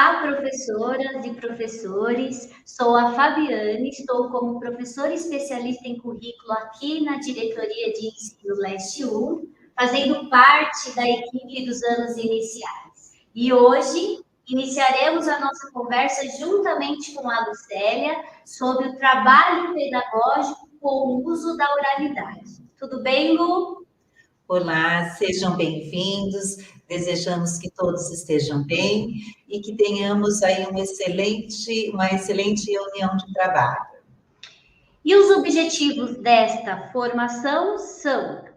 Olá, professoras e professores. Sou a Fabiane, estou como professora especialista em currículo aqui na Diretoria de Ensino Leste 1, fazendo parte da equipe dos anos iniciais. E hoje iniciaremos a nossa conversa juntamente com a Lucélia sobre o trabalho pedagógico com o uso da oralidade. Tudo bem, Lu? Olá, sejam bem-vindos. Desejamos que todos estejam bem e que tenhamos aí uma excelente reunião de trabalho. E os objetivos desta formação são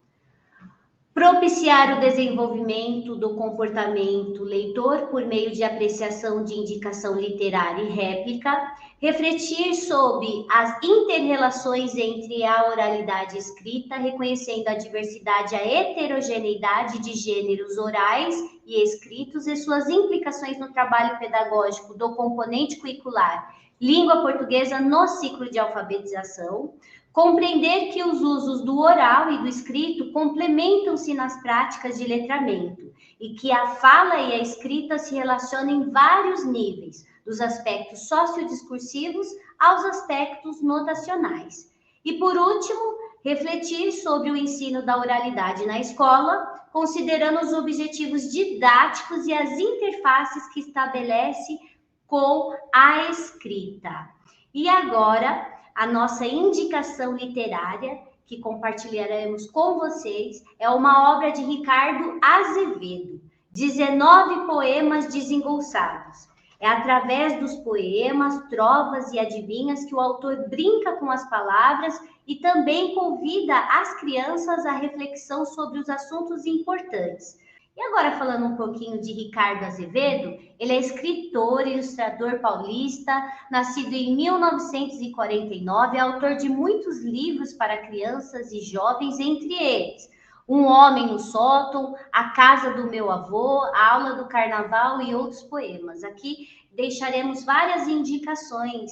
propiciar o desenvolvimento do comportamento leitor por meio de apreciação de indicação literária e réplica, refletir sobre as inter-relações entre a oralidade escrita, reconhecendo a diversidade e a heterogeneidade de gêneros orais e escritos e suas implicações no trabalho pedagógico do componente curricular língua portuguesa no ciclo de alfabetização, compreender que os usos do oral e do escrito complementam-se nas práticas de letramento e que a fala e a escrita se relacionam em vários níveis, dos aspectos sociodiscursivos aos aspectos notacionais. E, por último, refletir sobre o ensino da oralidade na escola, considerando os objetivos didáticos e as interfaces que estabelece com a escrita. E agora, a nossa indicação literária, que compartilharemos com vocês, é uma obra de Ricardo Azevedo, 19 poemas desengolçados. É através dos poemas, trovas e adivinhas que o autor brinca com as palavras e também convida as crianças à reflexão sobre os assuntos importantes. E agora, falando um pouquinho de Ricardo Azevedo, ele é escritor, ilustrador paulista, nascido em 1949, é autor de muitos livros para crianças e jovens, entre eles Um Homem no Sótão, A Casa do Meu Avô, A Aula do Carnaval e outros poemas. Aqui deixaremos várias indicações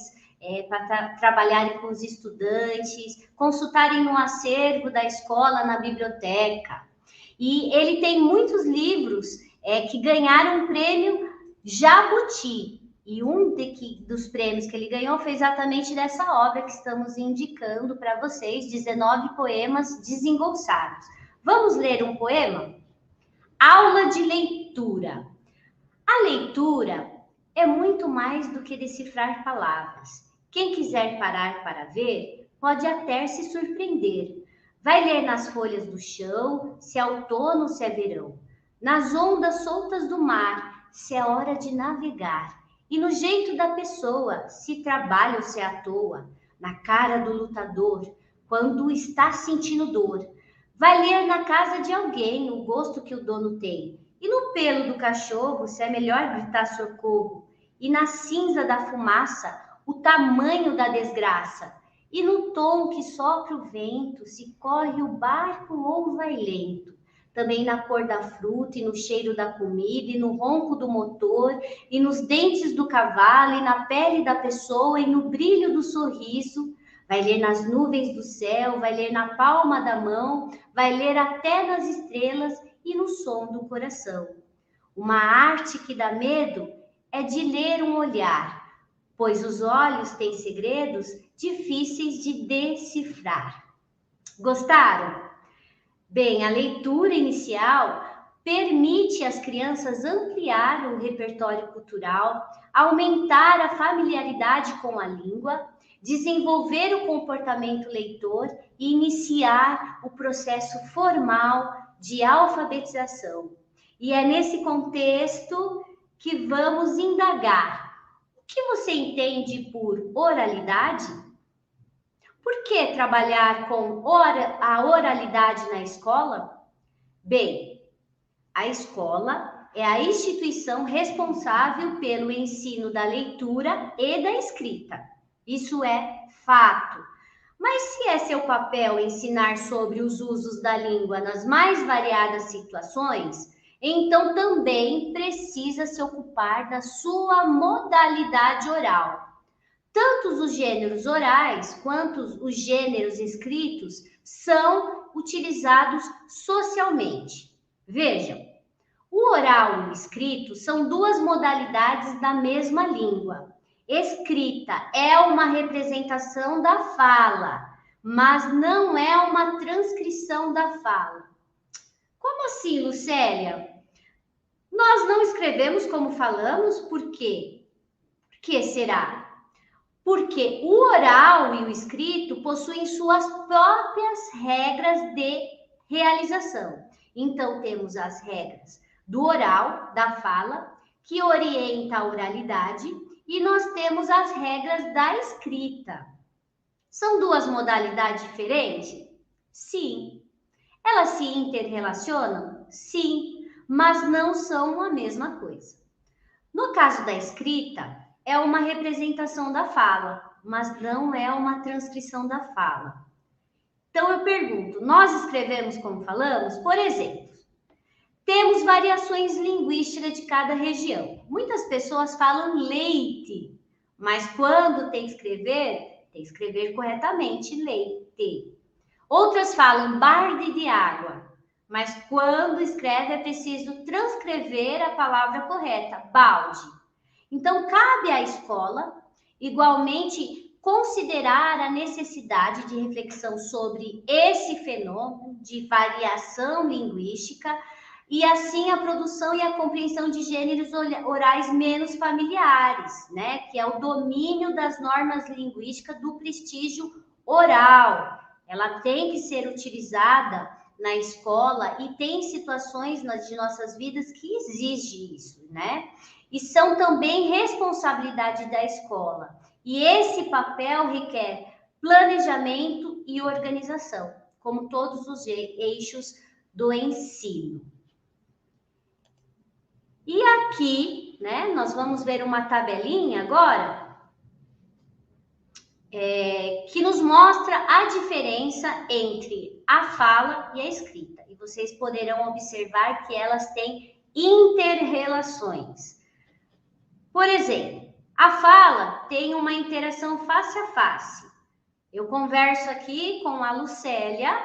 para trabalharem com os estudantes, consultarem no acervo da escola, na biblioteca. E ele tem muitos livros que ganharam o prêmio Jabuti. E dos prêmios que ele ganhou foi exatamente dessa obra que estamos indicando para vocês, 19 poemas desengolçados. Vamos ler um poema? Aula de leitura. A leitura é muito mais do que decifrar palavras. Quem quiser parar para ver, pode até se surpreender. Vai ler nas folhas do chão, se é outono ou se é verão, nas ondas soltas do mar, se é hora de navegar, e no jeito da pessoa, se trabalha ou se é à toa, na cara do lutador, quando está sentindo dor. Vai ler na casa de alguém o gosto que o dono tem, e no pelo do cachorro, se é melhor gritar socorro, e na cinza da fumaça, o tamanho da desgraça. E no tom que sopra o vento, se corre o barco ou vai lento. Também na cor da fruta e no cheiro da comida, e no ronco do motor, e nos dentes do cavalo, e na pele da pessoa, e no brilho do sorriso. Vai ler nas nuvens do céu, vai ler na palma da mão, vai ler até nas estrelas e no som do coração. Uma arte que dá medo é de ler um olhar, pois os olhos têm segredos difíceis de decifrar. Gostaram? Bem, a leitura inicial permite às crianças ampliar o repertório cultural, aumentar a familiaridade com a língua, desenvolver o comportamento leitor e iniciar o processo formal de alfabetização. E é nesse contexto que vamos indagar. O que você entende por oralidade? Por que trabalhar com a oralidade na escola? Bem, a escola é a instituição responsável pelo ensino da leitura e da escrita. Isso é fato. Mas se é seu papel ensinar sobre os usos da língua nas mais variadas situações, então também precisa se ocupar da sua modalidade oral. Tanto os gêneros orais quanto os gêneros escritos são utilizados socialmente. Vejam, O oral e o escrito são duas modalidades da mesma língua. Escrita é uma representação da fala, mas não é uma transcrição da fala. Como assim, Lucélia? Nós não escrevemos como falamos, por quê? Por que será? Porque o oral e o escrito possuem suas próprias regras de realização. Então, temos as regras do oral, da fala, que orienta a oralidade, e nós temos as regras da escrita. São duas modalidades diferentes? Sim. Elas se interrelacionam? Sim, mas não são a mesma coisa. No caso da escrita, é uma representação da fala, mas não é uma transcrição da fala. Então eu pergunto, nós escrevemos como falamos? Por exemplo, temos variações linguísticas de cada região. Muitas pessoas falam leite, mas quando tem que escrever corretamente leite. Outras falam balde de água, mas quando escreve é preciso transcrever a palavra correta, balde. Então, cabe à escola, igualmente, considerar a necessidade de reflexão sobre esse fenômeno de variação linguística e, assim, a produção e a compreensão de gêneros orais menos familiares, né? Que é o domínio das normas linguísticas do prestígio oral. Ela tem que ser utilizada na escola e tem situações de nossas vidas que exigem isso, né? E são também responsabilidade da escola. E esse papel requer planejamento e organização, como todos os eixos do ensino. E aqui, né, nós vamos ver uma tabelinha agora, que nos mostra a diferença entre a fala e a escrita. E vocês poderão observar que elas têm inter-relações. Por exemplo, a fala tem uma interação face a face. Eu converso aqui com a Lucélia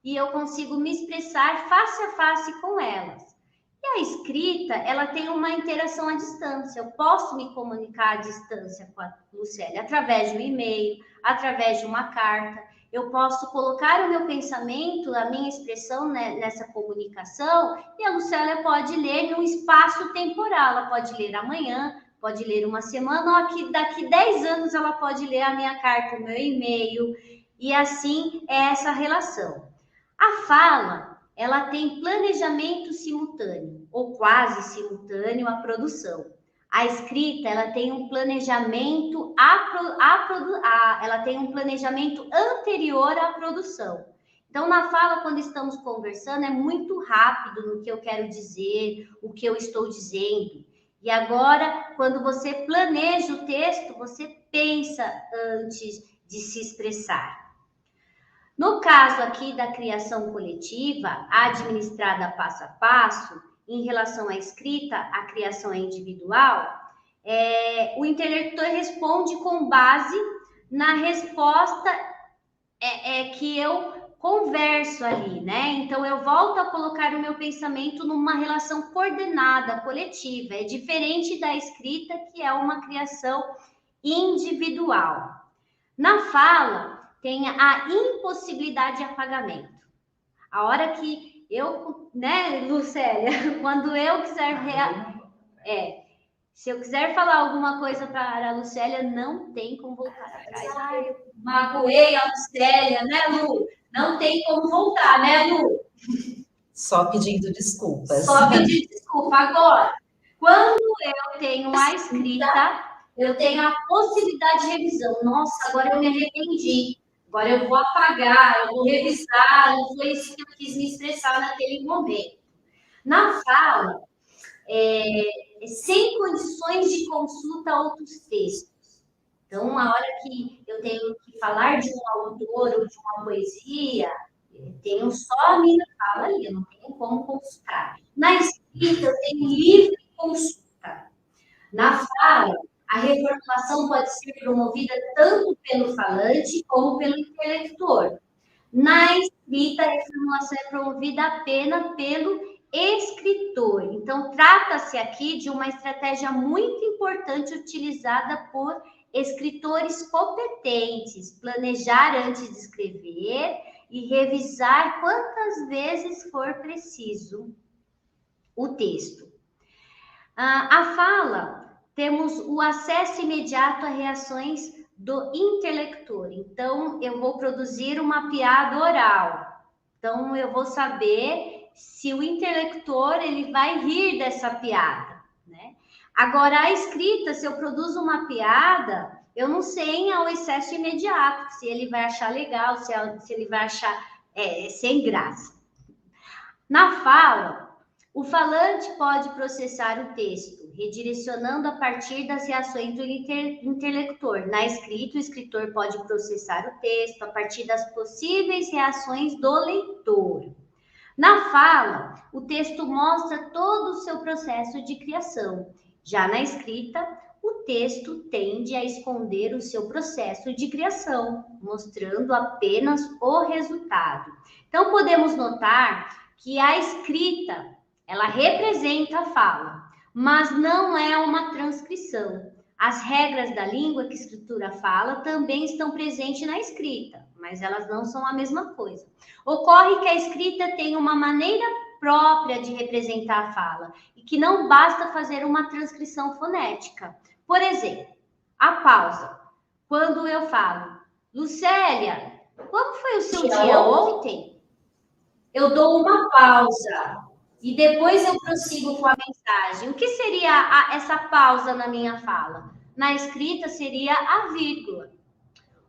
e eu consigo me expressar face a face com elas. E a escrita, ela tem uma interação à distância. Eu posso me comunicar à distância com a Lucélia através de um e-mail, através de uma carta. Eu posso colocar o meu pensamento, a minha expressão, né, nessa comunicação, e a Lucélia pode ler num espaço temporal. Ela pode ler amanhã, pode ler uma semana, ou daqui 10 anos ela pode ler a minha carta, o meu e-mail, e assim é essa relação. A fala, ela tem planejamento simultâneo, ou quase simultâneo à produção. A escrita, ela tem um planejamento ela tem um planejamento anterior à produção. Então, na fala, quando estamos conversando, é muito rápido no que eu quero dizer, o que eu estou dizendo. E agora, quando você planeja o texto, você pensa antes de se expressar. No caso aqui da criação coletiva, administrada passo a passo, em relação à escrita, a criação é individual, o interlocutor responde com base na resposta que eu converso ali, né? Então, eu volto a colocar o meu pensamento numa relação coordenada, coletiva. É diferente da escrita, que é uma criação individual. Na fala, tem a impossibilidade de apagamento. A hora que eu, né, Lucélia, quando eu quiser... se eu quiser falar alguma coisa para a Lucélia, não tem como voltar atrás. Ai, eu magoei a Lucélia, né, Lu? Não tem como voltar, né, Lu? Só pedindo desculpas. Só pedindo desculpa. Agora, quando eu tenho a escrita, eu tenho a possibilidade de revisão. Nossa, agora eu me arrependi. Agora eu vou apagar, eu vou revisar. Não foi isso que eu quis me expressar naquele momento. Na fala, sem condições de consulta a outros textos. Então, a hora que eu tenho que falar de um autor ou de uma poesia, eu tenho só a minha fala ali, eu não tenho como consultar. Na escrita, eu tenho livre consulta. Na fala, a reformulação pode ser promovida tanto pelo falante como pelo interlocutor. Na escrita, a reformulação é promovida apenas pelo escritor. Então, trata-se aqui de uma estratégia muito importante utilizada por escritores competentes, planejar antes de escrever e revisar quantas vezes for preciso o texto. A fala, temos o acesso imediato a reações do interlocutor. Então, eu vou produzir uma piada oral. Então, eu vou saber se o interlocutor ele vai rir dessa piada, né? Agora, a escrita, se eu produzo uma piada, eu não sei ao excesso imediato, se ele vai achar legal, se ele vai achar sem graça. Na fala, o falante pode processar o texto, redirecionando a partir das reações do interlocutor. Na escrita, o escritor pode processar o texto a partir das possíveis reações do leitor. Na fala, o texto mostra todo o seu processo de criação. Já na escrita, o texto tende a esconder o seu processo de criação, mostrando apenas o resultado. Então, podemos notar que a escrita, ela representa a fala, mas não é uma transcrição. As regras da língua que a escritura fala também estão presentes na escrita, mas elas não são a mesma coisa. Ocorre que a escrita tem uma maneira própria de representar a fala e que não basta fazer uma transcrição fonética. Por exemplo, a pausa. Quando eu falo, Lucélia, como foi o seu dia ontem? Eu dou uma pausa e depois eu prossigo com a mensagem. O que seria essa pausa na minha fala? Na escrita seria a vírgula.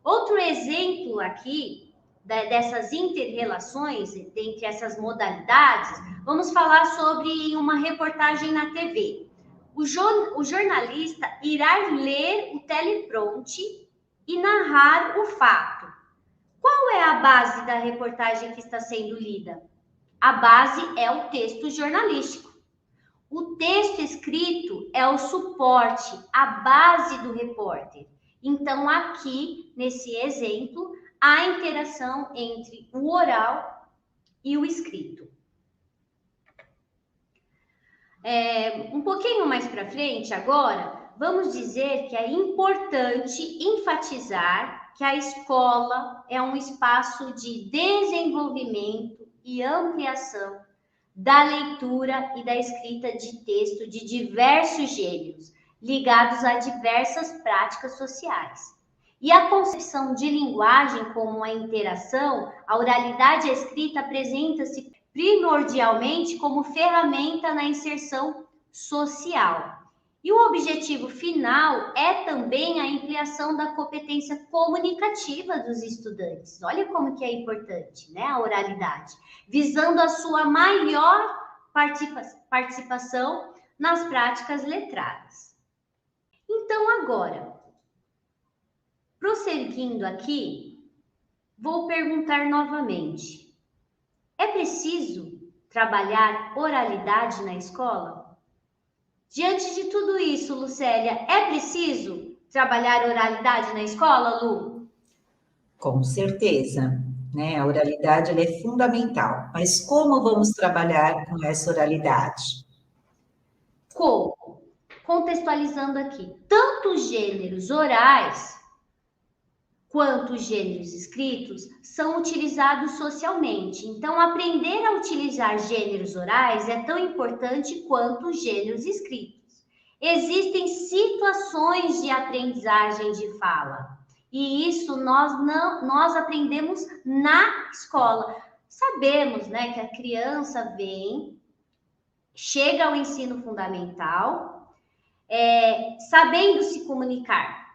Outro exemplo aqui dessas inter-relações entre essas modalidades, vamos falar sobre uma reportagem na TV. O jornalista irá ler o teleprompter e narrar o fato. Qual é a base da reportagem que está sendo lida? A base é o texto jornalístico. O texto escrito é o suporte, a base do repórter. Então, aqui, nesse exemplo, há interação entre o oral e o escrito. Um pouquinho mais para frente, agora, vamos dizer que é importante enfatizar que a escola é um espaço de desenvolvimento e ampliação da leitura e da escrita de texto de diversos gêneros, ligados a diversas práticas sociais. E a concepção de linguagem como a interação, a oralidade e a escrita apresenta-se primordialmente como ferramenta na inserção social. E o objetivo final é também a ampliação da competência comunicativa dos estudantes. Olha como que é importante, né, a oralidade, visando a sua maior participação nas práticas letradas. Então, agora, prosseguindo aqui, vou perguntar novamente: é preciso trabalhar oralidade na escola? Diante de tudo isso, Lucélia, é preciso trabalhar oralidade na escola, Lu? Com certeza, né? A oralidade ela é fundamental. Mas como vamos trabalhar com essa oralidade? Como? Contextualizando aqui, tanto os gêneros orais quanto os gêneros escritos são utilizados socialmente. Então, aprender a utilizar gêneros orais é tão importante quanto os gêneros escritos. Existem situações de aprendizagem de fala, e isso nós aprendemos na escola. Sabemos, né, que a criança chega ao ensino fundamental, sabendo se comunicar,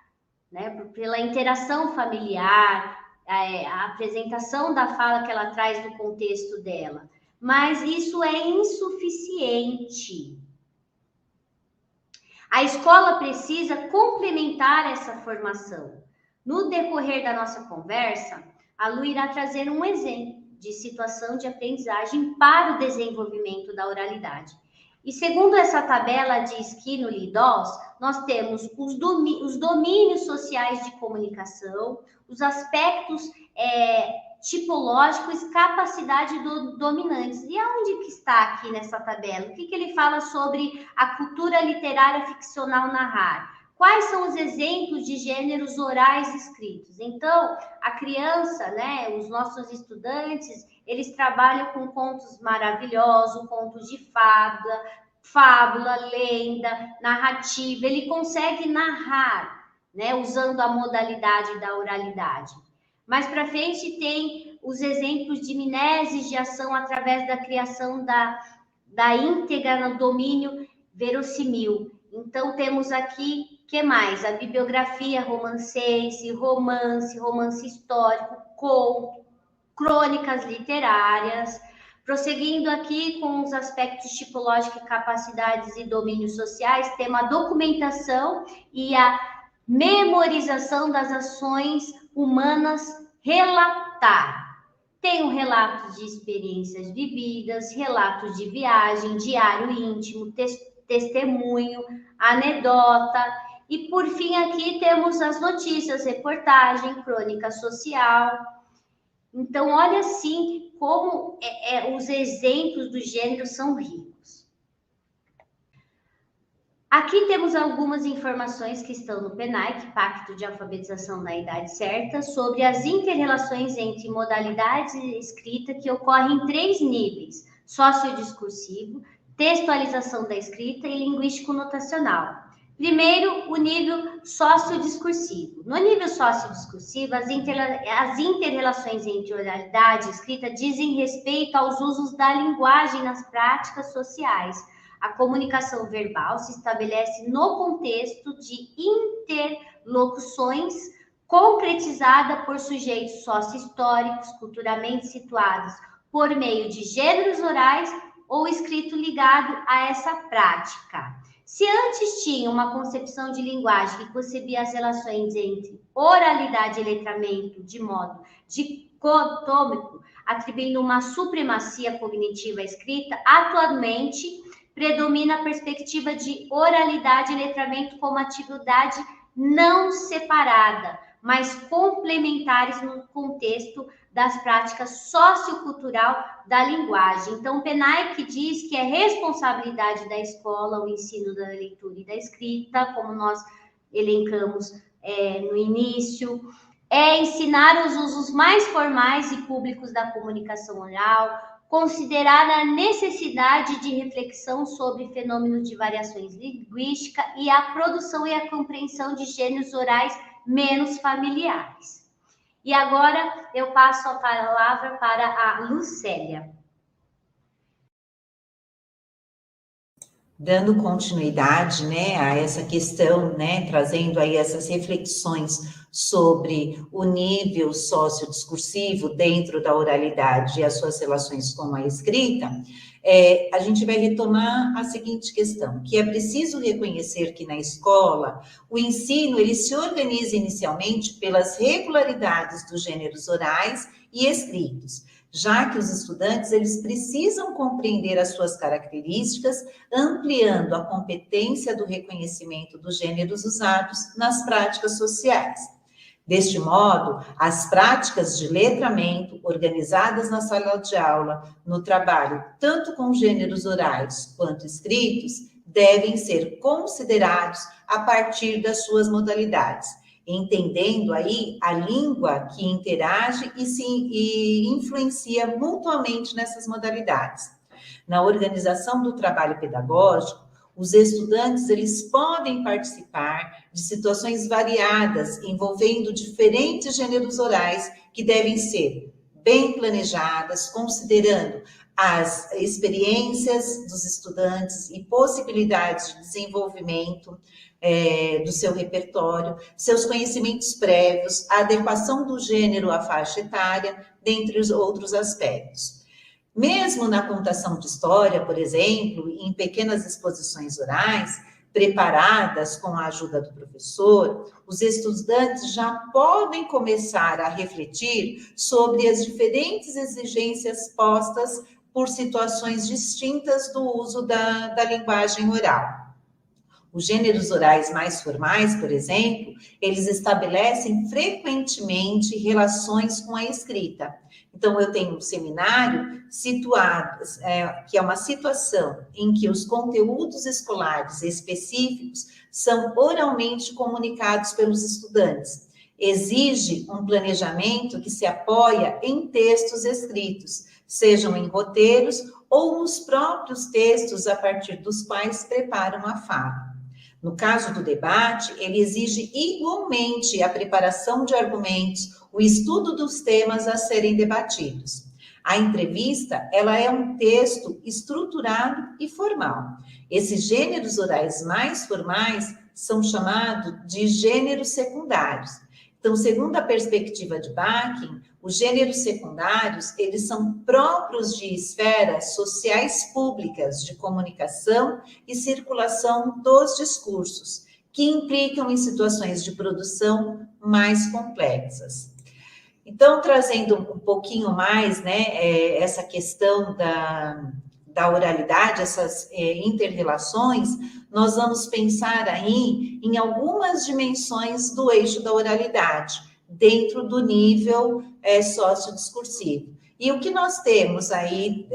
né, pela interação familiar, a apresentação da fala que ela traz no contexto dela. Mas isso é insuficiente. A escola precisa complementar essa formação. No decorrer da nossa conversa, a Lu irá trazer um exemplo de situação de aprendizagem para o desenvolvimento da oralidade. E segundo essa tabela de Skinner e Dawes, nós temos os domínios sociais de comunicação, os aspectos tipológicos, capacidade dominantes. E aonde que está aqui nessa tabela? O que ele fala sobre a cultura literária ficcional narrar? Quais são os exemplos de gêneros orais escritos? Então, a criança, né, os nossos estudantes, eles trabalham com contos maravilhosos, contos de fábula, lenda, narrativa. Ele consegue narrar, né, usando a modalidade da oralidade. Mais para frente tem os exemplos de mimeses de ação através da criação da íntegra no domínio verossímil. Então, temos aqui, que mais? A bibliografia romance histórico, conto, crônicas literárias. Prosseguindo aqui com os aspectos tipológicos, capacidades e domínios sociais, temos a documentação e a memorização das ações humanas, relatar. Tem relatos de experiências vividas, relatos de viagem, diário íntimo, testemunho, anedota. E, por fim, aqui temos as notícias, reportagem, crônica social. Então, olha assim como os exemplos do gênero são ricos. Aqui temos algumas informações que estão no PNAEC, Pacto de Alfabetização na Idade Certa, sobre as inter-relações entre modalidades e escrita que ocorrem em 3 níveis: sociodiscursivo, textualização da escrita e linguístico-notacional. Primeiro, o nível sociodiscursivo. No nível sociodiscursivo, as inter-relações entre oralidade e escrita dizem respeito aos usos da linguagem nas práticas sociais. A comunicação verbal se estabelece no contexto de interlocuções concretizada por sujeitos sócio-históricos, culturalmente situados, por meio de gêneros orais ou escrito ligado a essa prática. Se antes tinha uma concepção de linguagem que concebia as relações entre oralidade e letramento de modo dicotômico, atribuindo uma supremacia cognitiva à escrita, atualmente predomina a perspectiva de oralidade e letramento como atividade não separada, mas complementares no contexto das práticas sociocultural da linguagem. Então, o PNAEC diz que é responsabilidade da escola o ensino da leitura e da escrita, como nós elencamos no início, ensinar os usos mais formais e públicos da comunicação oral, considerar a necessidade de reflexão sobre fenômenos de variações linguísticas e a produção e a compreensão de gêneros orais menos familiares. E agora eu passo a palavra para a Lucélia. Dando continuidade, né, a essa questão, né, trazendo aí essas reflexões sobre o nível sociodiscursivo dentro da oralidade e as suas relações com a escrita, a gente vai retomar a seguinte questão, que é preciso reconhecer que na escola o ensino ele se organiza inicialmente pelas regularidades dos gêneros orais e escritos, já que os estudantes eles precisam compreender as suas características, ampliando a competência do reconhecimento dos gêneros usados nas práticas sociais. Deste modo, as práticas de letramento, organizadas na sala de aula, no trabalho tanto com gêneros orais quanto escritos, devem ser considerados a partir das suas modalidades, entendendo aí a língua que interage e influencia mutuamente nessas modalidades. Na organização do trabalho pedagógico, os estudantes eles podem participar de situações variadas envolvendo diferentes gêneros orais que devem ser bem planejadas, considerando as experiências dos estudantes e possibilidades de desenvolvimento do seu repertório, seus conhecimentos prévios, a adequação do gênero à faixa etária, dentre os outros aspectos. Mesmo na contação de história, por exemplo, em pequenas exposições orais, preparadas com a ajuda do professor, os estudantes já podem começar a refletir sobre as diferentes exigências postas por situações distintas do uso da linguagem oral. Os gêneros orais mais formais, por exemplo, eles estabelecem frequentemente relações com a escrita. Então, eu tenho um seminário situado, que é uma situação em que os conteúdos escolares específicos são oralmente comunicados pelos estudantes. Exige um planejamento que se apoia em textos escritos, sejam em roteiros ou nos próprios textos a partir dos quais preparam a fala. No caso do debate, ele exige igualmente a preparação de argumentos, o estudo dos temas a serem debatidos. A entrevista, ela é um texto estruturado e formal. Esses gêneros orais mais formais são chamados de gêneros secundários. Então, segundo a perspectiva de Bakken, os gêneros secundários, eles são próprios de esferas sociais públicas de comunicação e circulação dos discursos, que implicam em situações de produção mais complexas. Então, trazendo um pouquinho mais, né, essa questão da oralidade, essas inter-relações, nós vamos pensar aí em algumas dimensões do eixo da oralidade, dentro do nível sociodiscursivo. E o que nós temos aí,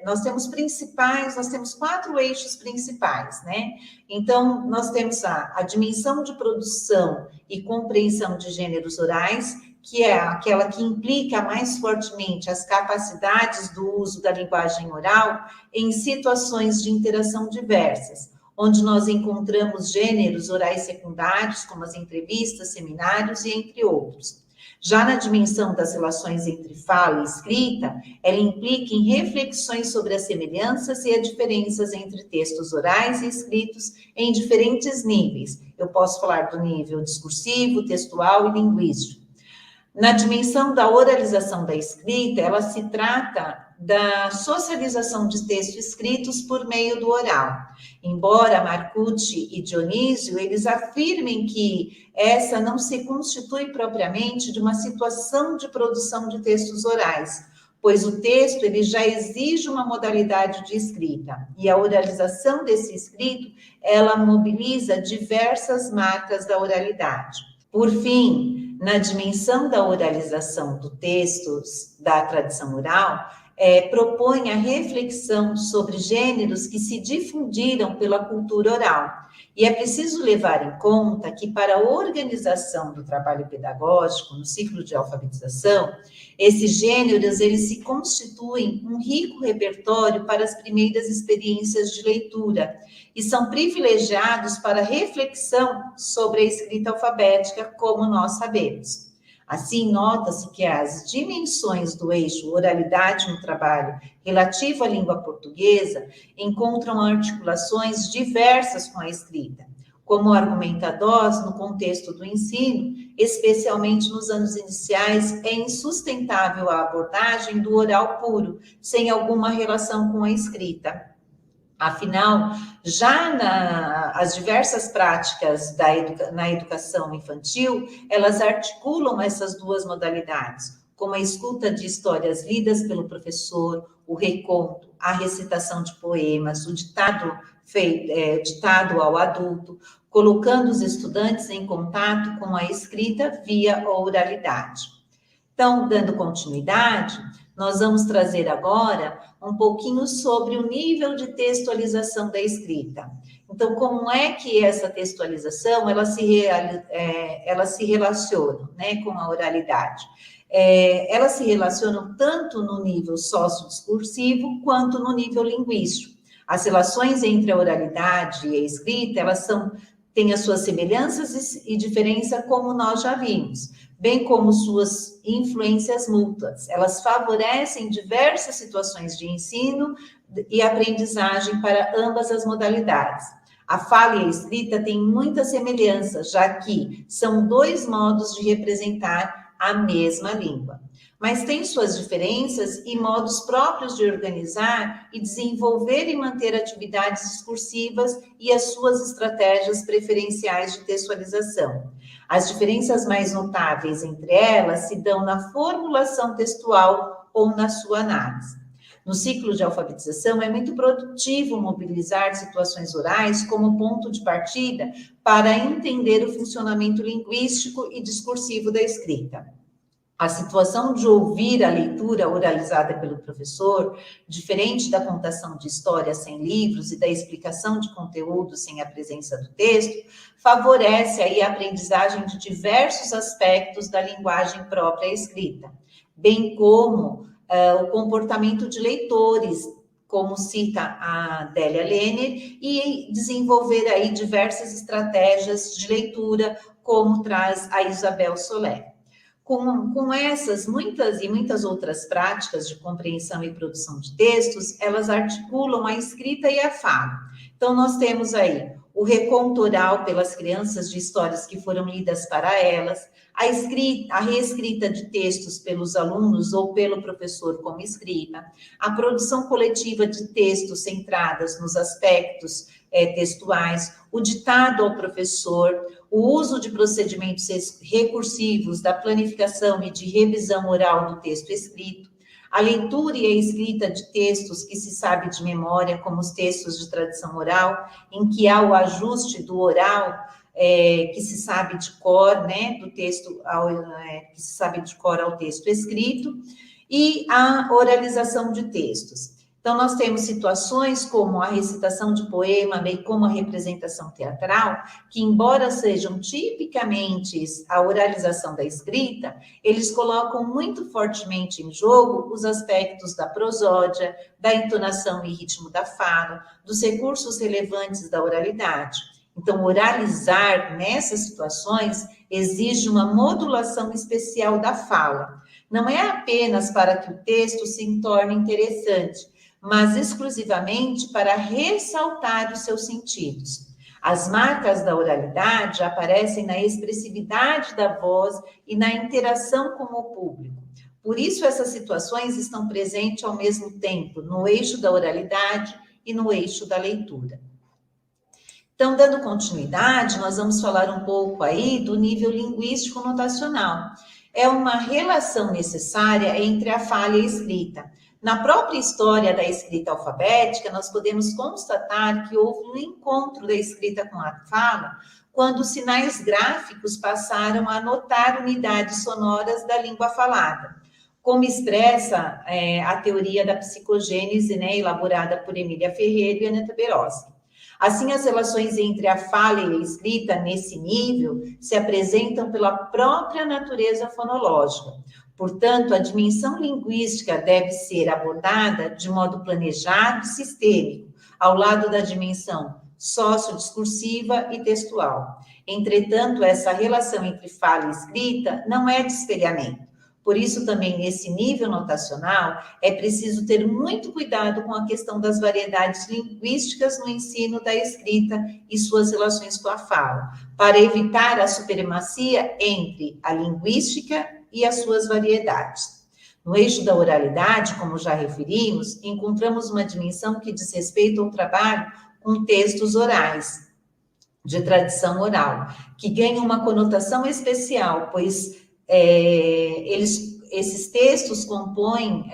nós temos 4 eixos principais, né? Então, nós temos a dimensão de produção e compreensão de gêneros orais, que é aquela que implica mais fortemente as capacidades do uso da linguagem oral em situações de interação diversas, onde nós encontramos gêneros orais secundários, como as entrevistas, seminários e entre outros. Já na dimensão das relações entre fala e escrita, ela implica em reflexões sobre as semelhanças e as diferenças entre textos orais e escritos em diferentes níveis. Eu posso falar do nível discursivo, textual e linguístico. Na dimensão da oralização da escrita, ela se trata da socialização de textos escritos por meio do oral. Embora Marcucci e Dionísio, eles afirmem que essa não se constitui propriamente de uma situação de produção de textos orais, pois o texto ele já exige uma modalidade de escrita, e a oralização desse escrito, ela mobiliza diversas marcas da oralidade. Por fim, na dimensão da oralização do texto da tradição oral, propõe a reflexão sobre gêneros que se difundiram pela cultura oral. E é preciso levar em conta que, para a organização do trabalho pedagógico, no ciclo de alfabetização, esses gêneros eles se constituem um rico repertório para as primeiras experiências de leitura e são privilegiados para reflexão sobre a escrita alfabética, como nós sabemos. Assim, nota-se que as dimensões do eixo oralidade no trabalho relativo à língua portuguesa encontram articulações diversas com a escrita, como argumentadores no contexto do ensino, especialmente nos anos iniciais, é insustentável a abordagem do oral puro, sem alguma relação com a escrita. Afinal, já as diversas práticas na educação infantil, elas articulam essas duas modalidades, como a escuta de histórias lidas pelo professor, o reconto, a recitação de poemas, o ditado ao adulto, colocando os estudantes em contato com a escrita via oralidade. Então, dando continuidade, nós vamos trazer agora um pouquinho sobre o nível de textualização da escrita. Então, como é que essa textualização, ela se relaciona, né, com a oralidade? Elas se relacionam tanto no nível sociodiscursivo quanto no nível linguístico. As relações entre a oralidade e a escrita, elas têm as suas semelhanças e diferença, como nós já vimos, bem como suas influências mútuas. Elas favorecem diversas situações de ensino e aprendizagem para ambas as modalidades. A fala e a escrita têm muita semelhança, já que são dois modos de representar a mesma língua. Mas tem suas diferenças e modos próprios de organizar e desenvolver e manter atividades discursivas e as suas estratégias preferenciais de textualização. As diferenças mais notáveis entre elas se dão na formulação textual ou na sua análise. No ciclo de alfabetização, é muito produtivo mobilizar situações orais como ponto de partida para entender o funcionamento linguístico e discursivo da escrita. A situação de ouvir a leitura oralizada pelo professor, diferente da contação de histórias sem livros e da explicação de conteúdo sem a presença do texto, favorece aí a aprendizagem de diversos aspectos da linguagem própria escrita, bem como o comportamento de leitores, como cita a Délia Lehner, e desenvolver aí diversas estratégias de leitura, como traz a Isabel Soler. Com essas muitas outras práticas de compreensão e produção de textos, elas articulam a escrita e a fala. Então, nós temos aí o reconto oral pelas crianças de histórias que foram lidas para elas, a reescrita de textos pelos alunos ou pelo professor como escrita, a produção coletiva de textos centradas nos aspectos textuais, o ditado ao professor, o uso de procedimentos recursivos da planificação e de revisão oral do texto escrito, a leitura e a escrita de textos que se sabe de memória, como os textos de tradição oral, em que há o ajuste do oral, que se sabe de cor, né, do texto, que se sabe de cor ao texto escrito, e a oralização de textos. Então, nós temos situações como a recitação de poema, bem como a representação teatral, que, embora sejam tipicamente a oralização da escrita, eles colocam muito fortemente em jogo os aspectos da prosódia, da entonação e ritmo da fala, dos recursos relevantes da oralidade. Então, oralizar nessas situações exige uma modulação especial da fala. Não é apenas para que o texto se torne interessante, mas exclusivamente para ressaltar os seus sentidos. As marcas da oralidade aparecem na expressividade da voz e na interação com o público. Por isso, essas situações estão presentes ao mesmo tempo no eixo da oralidade e no eixo da leitura. Então, dando continuidade, nós vamos falar um pouco aí do nível linguístico notacional. É uma relação necessária entre a fala e a escrita. Na própria história da escrita alfabética, nós podemos constatar que houve um encontro da escrita com a fala, quando os sinais gráficos passaram a anotar unidades sonoras da língua falada, como expressa a teoria da psicogênese, né, elaborada por Emília Ferreira e Aneta Berosky. Assim, as relações entre a fala e a escrita, nesse nível, se apresentam pela própria natureza fonológica. Portanto, a dimensão linguística deve ser abordada de modo planejado e sistêmico, ao lado da dimensão sociodiscursiva e textual. Entretanto, essa relação entre fala e escrita não é de espelhamento. Por isso, também, nesse nível notacional, é preciso ter muito cuidado com a questão das variedades linguísticas no ensino da escrita e suas relações com a fala, para evitar a supremacia entre a linguística e as suas variedades. No eixo da oralidade, como já referimos, encontramos uma dimensão que diz respeito ao trabalho com textos orais, de tradição oral, que ganha uma conotação especial, pois esses textos compõem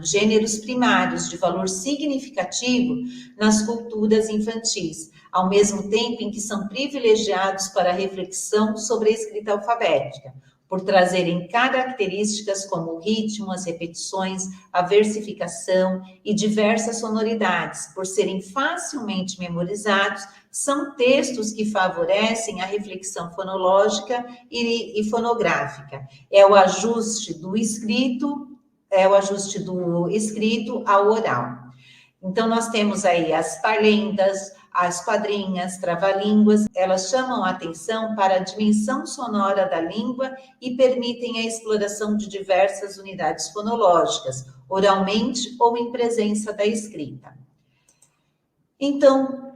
gêneros primários de valor significativo nas culturas infantis, ao mesmo tempo em que são privilegiados para a reflexão sobre a escrita alfabética, por trazerem características como o ritmo, as repetições, a versificação e diversas sonoridades, por serem facilmente memorizados, são textos que favorecem a reflexão fonológica e fonográfica. É o ajuste do escrito ao oral. Então, nós temos aí as parlendas, as quadrinhas, trava-línguas, elas chamam a atenção para a dimensão sonora da língua e permitem a exploração de diversas unidades fonológicas, oralmente ou em presença da escrita. Então,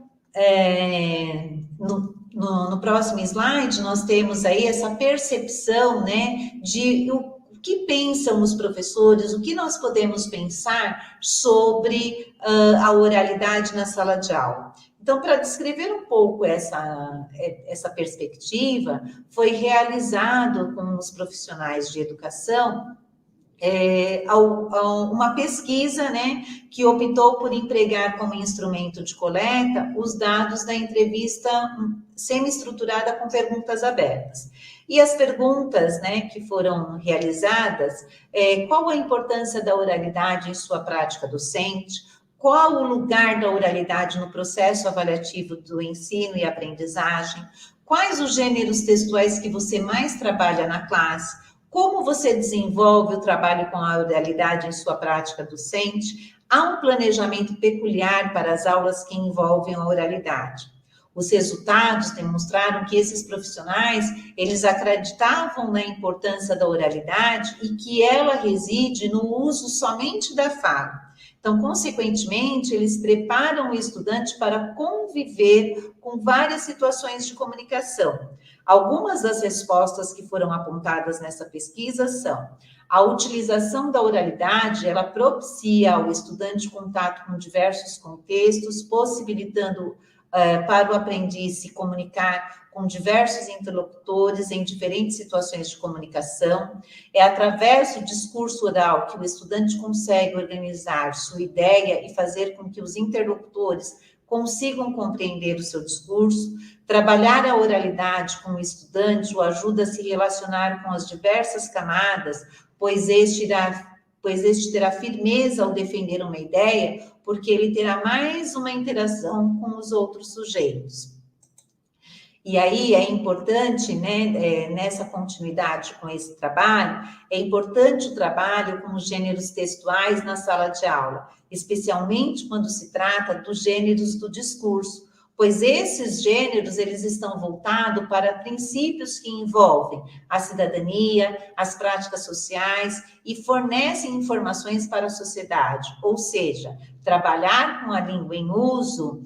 no próximo slide, nós temos aí essa percepção, né, de o que pensam os professores, o que nós podemos pensar sobre a oralidade na sala de aula. Então, para descrever um pouco essa perspectiva, foi realizado com os profissionais de educação uma pesquisa, né, que optou por empregar como instrumento de coleta os dados da entrevista semi-estruturada com perguntas abertas. E as perguntas, né, que foram realizadas, qual a importância da oralidade em sua prática docente? Qual o lugar da oralidade no processo avaliativo do ensino e aprendizagem? Quais os gêneros textuais que você mais trabalha na classe? Como você desenvolve o trabalho com a oralidade em sua prática docente? Há um planejamento peculiar para as aulas que envolvem a oralidade. Os resultados demonstraram que esses profissionais, eles acreditavam na importância da oralidade e que ela reside no uso somente da fala. Então, consequentemente, eles preparam o estudante para conviver com várias situações de comunicação. Algumas das respostas que foram apontadas nessa pesquisa são: a utilização da oralidade, ela propicia ao estudante contato com diversos contextos, possibilitando para o aprendiz se comunicar com diversos interlocutores em diferentes situações de comunicação. É através do discurso oral que o estudante consegue organizar sua ideia e fazer com que os interlocutores consigam compreender o seu discurso. Trabalhar a oralidade com o estudante o ajuda a se relacionar com as diversas camadas, pois este terá firmeza ao defender uma ideia, porque ele terá mais uma interação com os outros sujeitos. E aí é importante, né, nessa continuidade com esse trabalho, é importante o trabalho com os gêneros textuais na sala de aula, especialmente quando se trata dos gêneros do discurso, pois esses gêneros, eles estão voltados para princípios que envolvem a cidadania, as práticas sociais e fornecem informações para a sociedade, ou seja, trabalhar com a língua em uso,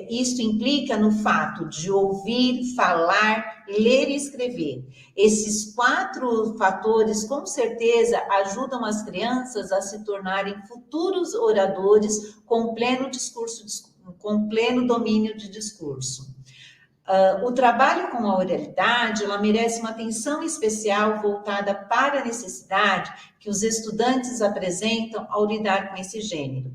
isso implica no fato de ouvir, falar, ler e escrever. Esses 4 fatores, com certeza, ajudam as crianças a se tornarem futuros oradores com pleno domínio de discurso. O trabalho com a oralidade, ela merece uma atenção especial voltada para a necessidade que os estudantes apresentam ao lidar com esse gênero.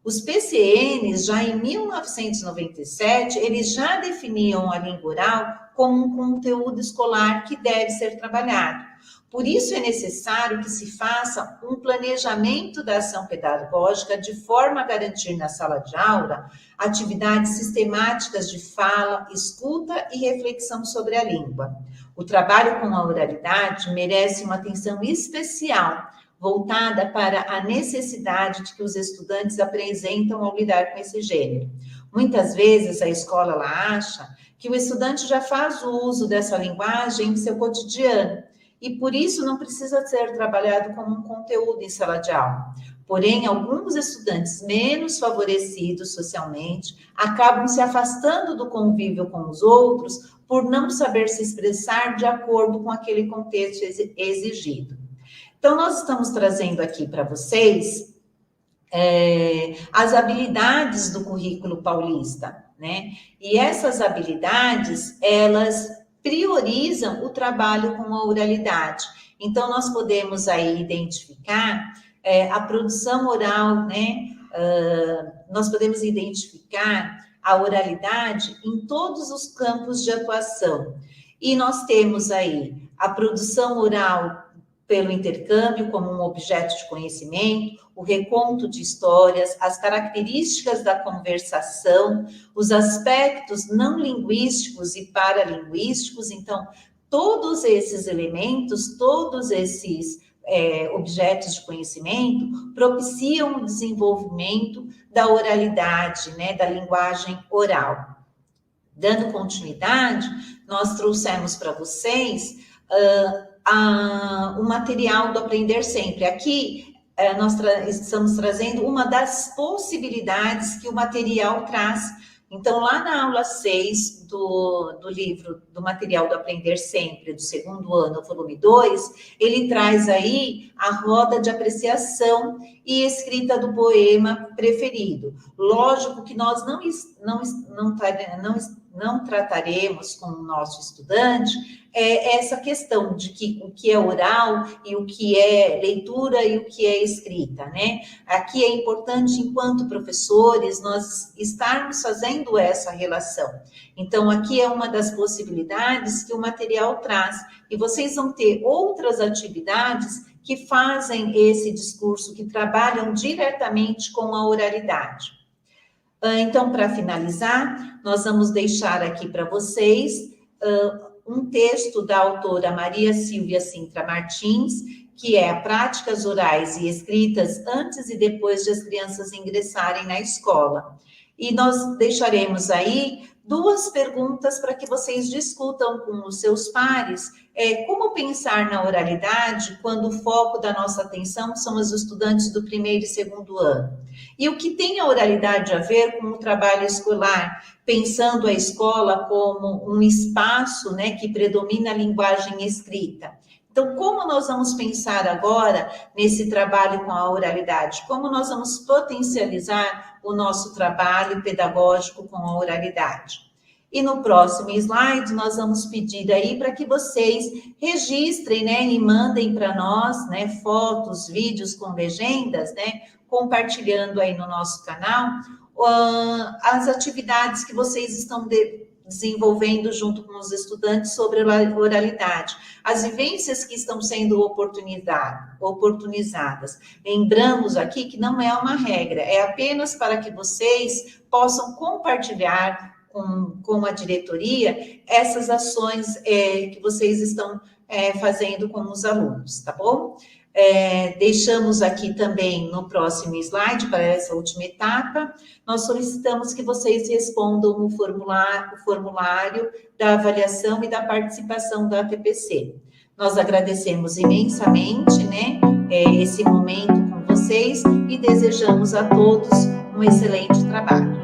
Os PCNs, já em 1997, eles já definiam a língua oral como um conteúdo escolar que deve ser trabalhado. Por isso é necessário que se faça um planejamento da ação pedagógica de forma a garantir na sala de aula atividades sistemáticas de fala, escuta e reflexão sobre a língua. O trabalho com a oralidade merece uma atenção especial, voltada para a necessidade de que os estudantes apresentam ao lidar com esse gênero. Muitas vezes a escola ela acha que o estudante já faz o uso dessa linguagem em seu cotidiano, e por isso não precisa ser trabalhado como um conteúdo em sala de aula. Porém, alguns estudantes menos favorecidos socialmente acabam se afastando do convívio com os outros por não saber se expressar de acordo com aquele contexto exigido. Então, nós estamos trazendo aqui para vocês as habilidades do currículo paulista, né? E essas habilidades, elas priorizam o trabalho com a oralidade. Então, nós podemos aí identificar a produção oral, né? Nós podemos identificar a oralidade em todos os campos de atuação. E nós temos aí a produção oral pelo intercâmbio como um objeto de conhecimento, o reconto de histórias, as características da conversação, os aspectos não linguísticos e paralinguísticos. Então, todos esses elementos, todos esses objetos de conhecimento propiciam o desenvolvimento da oralidade, né, da linguagem oral. Dando continuidade, nós trouxemos para vocês o material do Aprender Sempre. Aqui, nós estamos trazendo uma das possibilidades que o material traz. Então, lá na aula 6 do livro, do material do Aprender Sempre, do 2º ano, volume 2, ele traz aí a roda de apreciação e escrita do poema preferido. Lógico que nós não não trataremos com o nosso estudante é essa questão de que o que é oral e o que é leitura e o que é escrita, né? Aqui é importante, enquanto professores, nós estarmos fazendo essa relação. Então, aqui é uma das possibilidades que o material traz, e vocês vão ter outras atividades que fazem esse discurso, que trabalham diretamente com a oralidade. Então, para finalizar, nós vamos deixar aqui para vocês um texto da autora Maria Silvia Sintra Martins, que é Práticas Orais e Escritas antes e depois de as crianças ingressarem na escola. E nós deixaremos aí 2 perguntas para que vocês discutam com os seus pares como pensar na oralidade quando o foco da nossa atenção são os estudantes do 1º e 2º ano. E o que tem a oralidade a ver com o trabalho escolar, pensando a escola como um espaço, né, que predomina a linguagem escrita. Então, como nós vamos pensar agora nesse trabalho com a oralidade? Como nós vamos potencializar o nosso trabalho pedagógico com a oralidade? E no próximo slide, nós vamos pedir aí para que vocês registrem, né, e mandem para nós, né, fotos, vídeos com legendas, né, compartilhando aí no nosso canal, as atividades que vocês estão desenvolvendo junto com os estudantes sobre a oralidade, as vivências que estão sendo oportunizadas. Lembramos aqui que não é uma regra, é apenas para que vocês possam compartilhar com a diretoria essas ações que vocês estão fazendo com os alunos, tá bom? Deixamos aqui também no próximo slide, para essa última etapa, nós solicitamos que vocês respondam o formulário da avaliação e da participação da TPC. Nós agradecemos imensamente, né, esse momento com vocês e desejamos a todos um excelente trabalho.